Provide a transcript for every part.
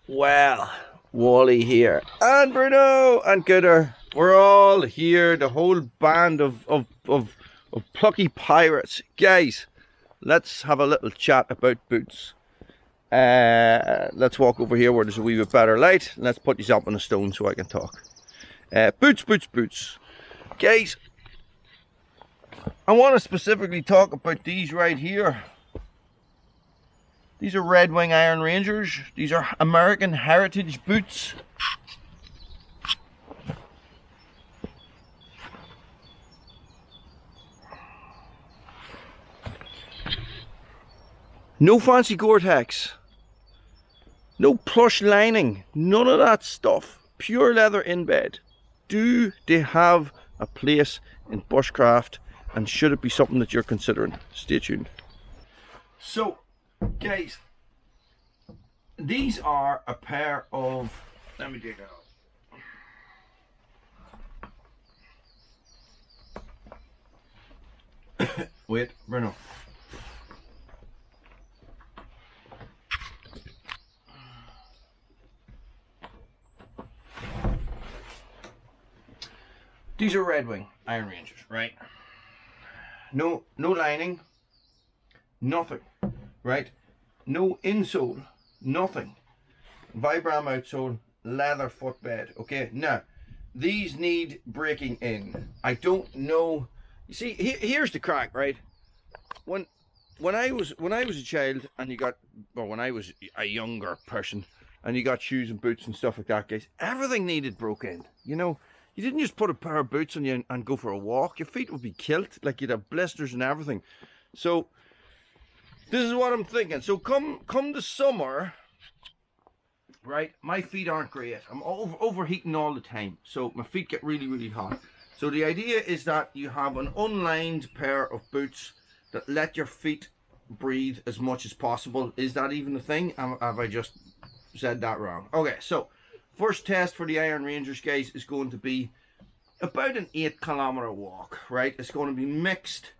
Well, Wally here, and Bruno, and Gooder. We're all here, the whole band of plucky pirates. Guys, let's have a little chat about boots. Let's walk over here where there's a wee bit better light. Let's put these up on a stone so I can talk. Boots. Guys, I want to specifically talk about these right here. These are Red Wing Iron Rangers. These are American heritage boots. No fancy Gore-Tex. No plush lining. None of that stuff. Pure leather in bed. Do they have a place in bushcraft, and should it be something that you're considering? Stay tuned. So, guys, these are a pair of, let me dig it out. Wait, Bruno. These are Red Wing Iron Rangers, right? No lining, nothing, right? No insole, nothing. Vibram outsole, leather footbed. Okay, now these need breaking in. I don't know. You see, here's the crack, right? When I was a child, and you got, or when I was a younger person, and you got shoes and boots and stuff like that, guys, everything needed broke in. You know, you didn't just put a pair of boots on you and go for a walk. Your feet would be kilt, like you'd have blisters and everything. So this is what I'm thinking. So come the summer, right, my feet aren't great. I'm overheating all the time, so my feet get really hot. So the idea is that you have an unlined pair of boots that let your feet breathe as much as possible. Is that even a thing? Have I just said that wrong? Okay, so first test for the Iron Rangers, guys, is going to be about an 8-kilometer walk, right? It's going to be mixed.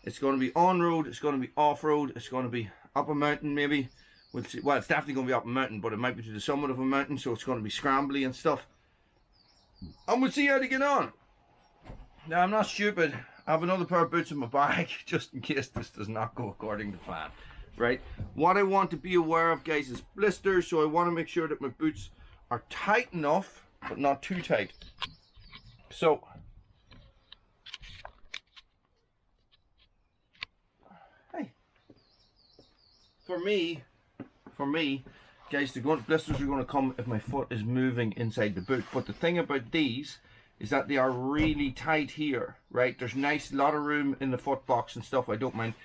It's going to be on-road, it's going to be off-road, it's going to be up a mountain maybe. We'll see. Well, it's definitely going to be up a mountain, but it might be to the summit of a mountain, so it's going to be scrambly and stuff. And we'll see how they get on. Now, I'm not stupid. I have another pair of boots in my bag, just in case this does not go according to plan, right? What I want to be aware of, guys, is blisters, so I want to make sure that my boots are tight enough, but not too tight. So, hey, for me, guys, the blisters are going to come if my foot is moving inside the boot. But the thing about these is that they are really tight here, right? There's nice lot of room in the foot box and stuff. I don't mind.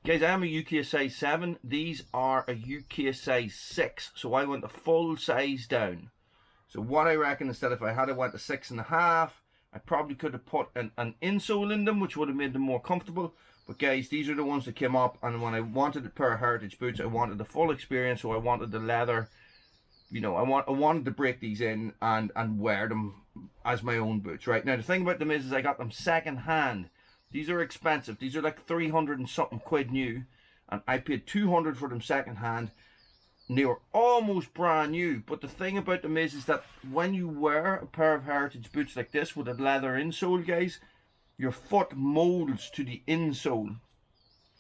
Guys, I am a UK size 7. These are a UK size 6. So I went the full size down. So what I reckon, instead, if I had went to 6.5, I probably could have put an insole in them, which would have made them more comfortable. But guys, these are the ones that came up, and when I wanted a pair of heritage boots, I wanted the full experience, so I wanted the leather. You know, I wanted to break these in and wear them as my own boots, right? Now, the thing about them is I got them second hand. These are expensive. These are like 300 and something quid new, and I paid 200 for them second hand. And they were almost brand new. But the thing about them is that when you wear a pair of heritage boots like this with a leather insole, guys, your foot molds to the insole,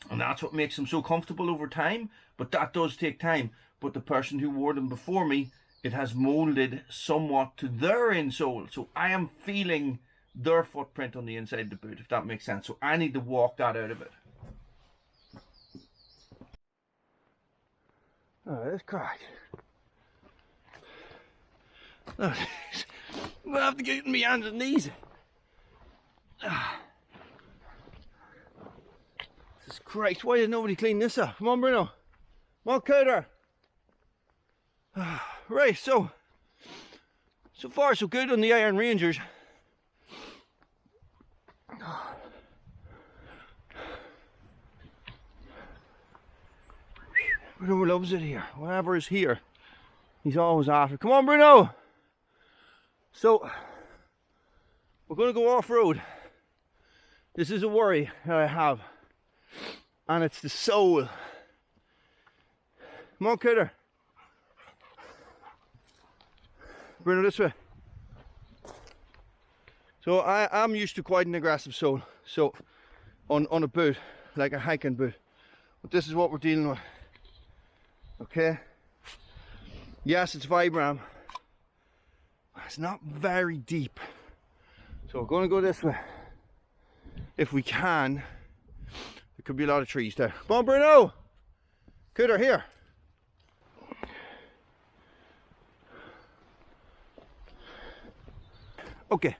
and that's what makes them so comfortable over time. But that does take time. But the person who wore them before me, it has molded somewhat to their insole, so I am feeling their footprint on the inside of the boot, if that makes sense. So I need to walk that out of it. Oh, that's cracked. Oh, I'm gonna have to get in my hands and knees. Jesus Christ, why did nobody clean this up? Come on, Bruno. Come on, Coder. Right, so far so good on the Iron Rangers. Bruno loves it here. Whatever is here, he's always after. Come on, Bruno. So we're going to go off-road. This is a worry that I have, and it's the sole. Come on, Cutter. Bruno, this way. So I'm used to quite an aggressive sole, so on a boot, like a hiking boot. But this is what we're dealing with. Okay. Yes, it's Vibram. It's not very deep. So we're going to go this way. If we can. There could be a lot of trees there. Come on, Bruno! Cooter, here. Okay.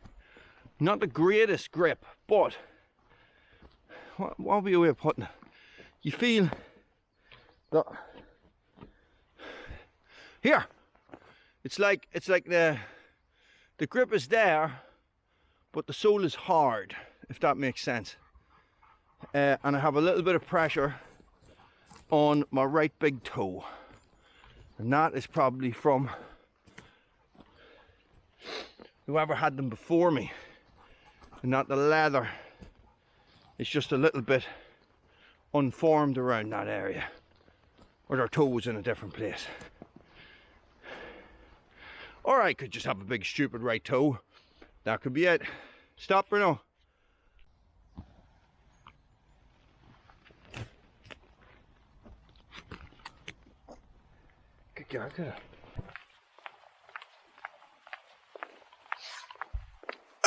Not the greatest grip, but what would be a way of putting it? You feel that here. It's like the grip is there, but the sole is hard, if that makes sense. And I have a little bit of pressure on my right big toe, and that is probably from whoever had them before me. And that the leather is just a little bit unformed around that area, or their toe was in a different place. Or I could just have a big stupid right toe. That could be it. Stop, Bruno. Good girl, good.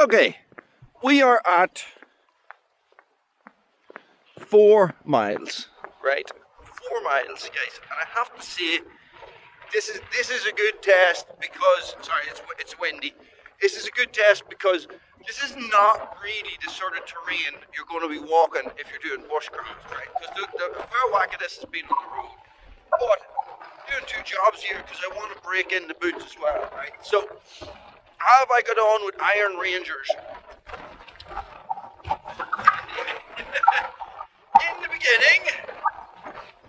Okay, we are at 4 miles, right? 4 miles, guys, and I have to say, this is a good test because, sorry, it's windy. This is a good test because this is not really the sort of terrain you're going to be walking if you're doing bushcraft, right? Because the fair whack of this has been on the road. But I'm doing 2 jobs here because I want to break in the boots as well, right? So, have I got on with Iron Rangers? In the beginning,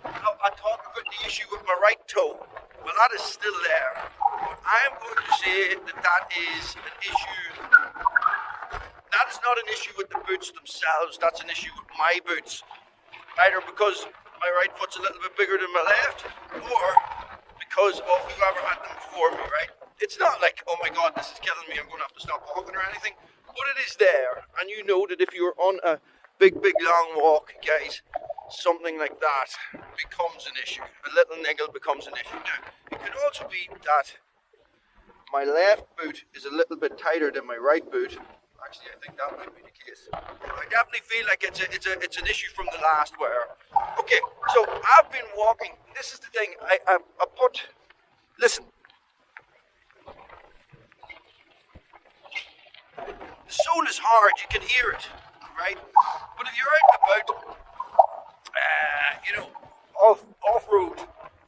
I talked about the issue with my right toe. Well, that is still there. But I'm going to say that is an issue. That is not an issue with the boots themselves. That's an issue with my boots. Either because my right foot's a little bit bigger than my left, or because of whoever had them before me, right? It's not like, oh my God, this is killing me, I'm going to have to stop walking or anything. But it is there. And you know that if you're on a big long walk, guys, something like that becomes an issue. A little niggle becomes an issue. Now, it could also be that my left boot is a little bit tighter than my right boot. Actually, I think that might be the case. I definitely feel like it's an issue from the last wear. Okay, so I've been walking. This is the thing. I put. Listen. The sole is hard. You can hear it, right? But if you're out and about, off road,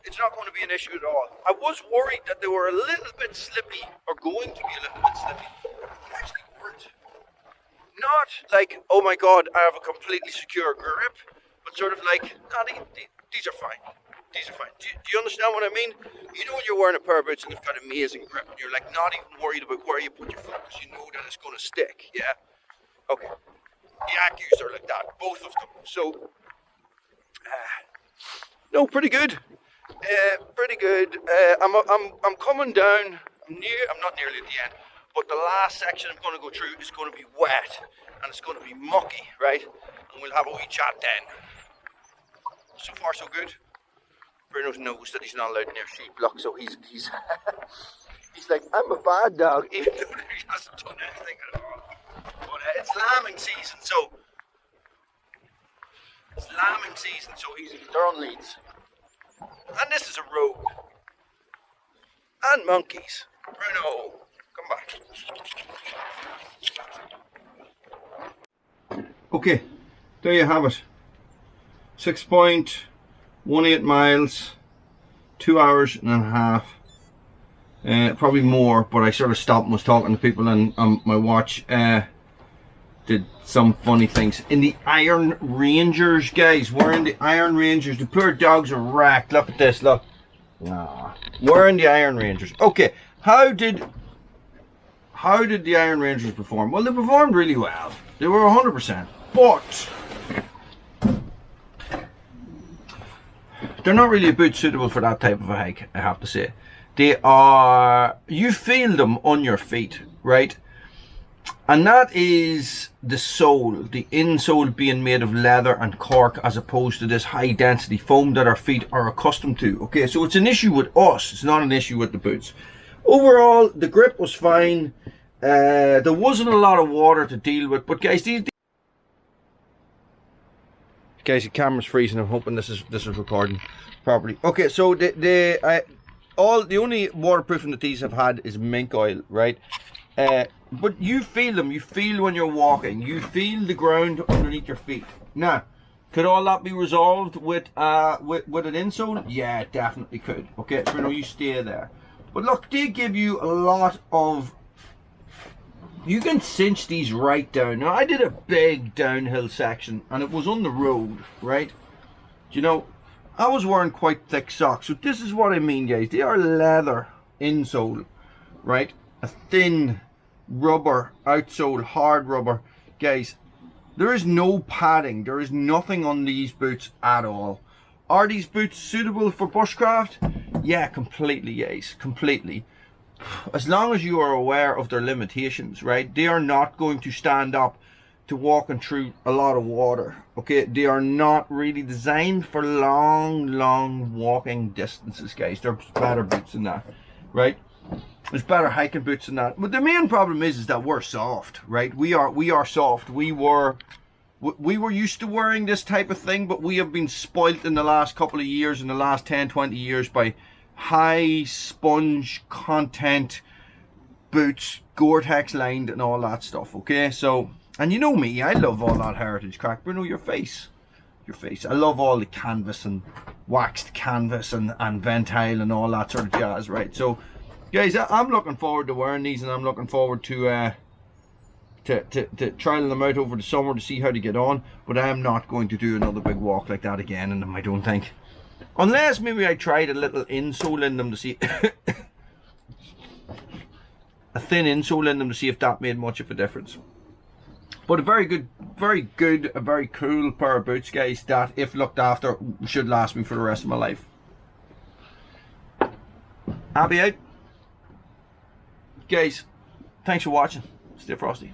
it's not going to be an issue at all. I was worried that they were a little bit slippy, or going to be a little bit slippy. They actually weren't. Not like, oh my God, I have a completely secure grip, but sort of like, no, these are fine. These are fine. Do you understand what I mean? You know when you're wearing a pair of boots and they've got amazing grip, and you're like not even worried about where you put your foot because you know that it's going to stick, yeah? Okay. The Accus are like that, both of them. So, no, pretty good. Pretty good. I'm coming down. I'm not nearly at the end, but the last section I'm going to go through is going to be wet and it's going to be mucky, right? And we'll have a wee chat then. So far, so good. Bruno knows that he's not allowed near sheep, look, so he's he's like, I'm a bad dog, even though he hasn't done anything at all. But it's lambing season, so they're on leads. And this is a road. And monkeys. Bruno, come back. Okay, there you have it. 6.18 miles, 2 hours and a half. Probably more, but I sort of stopped and was talking to people, and my watch did some funny things. In the Iron Rangers, guys, we're in the Iron Rangers. The poor dogs are wrecked. Look at this, look. Nah, we're in the Iron Rangers. Okay, how did the Iron Rangers perform? Well, they performed really well. They were 100%, but they're not really a boot suitable for that type of a hike, I have to say. you feel them on your feet, right? And that is the sole, the insole being made of leather and cork as opposed to this high density foam that our feet are accustomed to. Okay, so it's an issue with us, it's not an issue with the boots. Overall, the grip was fine. There wasn't a lot of water to deal with, but guys, guys, the camera's freezing. I'm hoping this is recording properly. Okay, so the only waterproofing that these have had is mink oil, right? But you feel them. You feel when you're walking. You feel the ground underneath your feet. Now, could all that be resolved with an insole? Yeah, it definitely could. Okay, Bruno, you stay there. But look, they give you a lot of. You can cinch these right down. Now, I did a big downhill section, and it was on the road, right? You know, I was wearing quite thick socks. So this is what I mean, guys. They are leather insole, right? A thin rubber outsole, hard rubber. Guys, there is no padding. There is nothing on these boots at all. Are these boots suitable for bushcraft? Yeah, completely, guys. Completely. As long as you are aware of their limitations, right? They are not going to stand up to walking through a lot of water. Okay, they are not really designed for long walking distances, guys. They're better boots than that, right? There's better hiking boots than that. But the main problem is that we're soft, right? We are soft. We were used to wearing this type of thing, but we have been spoilt in the last couple of years, in the last 10-20 years, by high sponge content boots, Gore-Tex lined and all that stuff. Okay, so, and you know me, I love all that heritage crack. Bruno, your face. I love all the canvas and waxed canvas and ventile and all that sort of jazz, right? So guys, I'm looking forward to wearing these, and I'm looking forward to trialing them out over the summer to see how they get on. But I am not going to do another big walk like that again in them, I don't think. Unless maybe I tried a little insole in them to see a thin insole in them to see if that made much of a difference. But a very good, a very cool pair of boots, guys, that if looked after should last me for the rest of my life. I'll be out. Guys, thanks for watching. Stay frosty.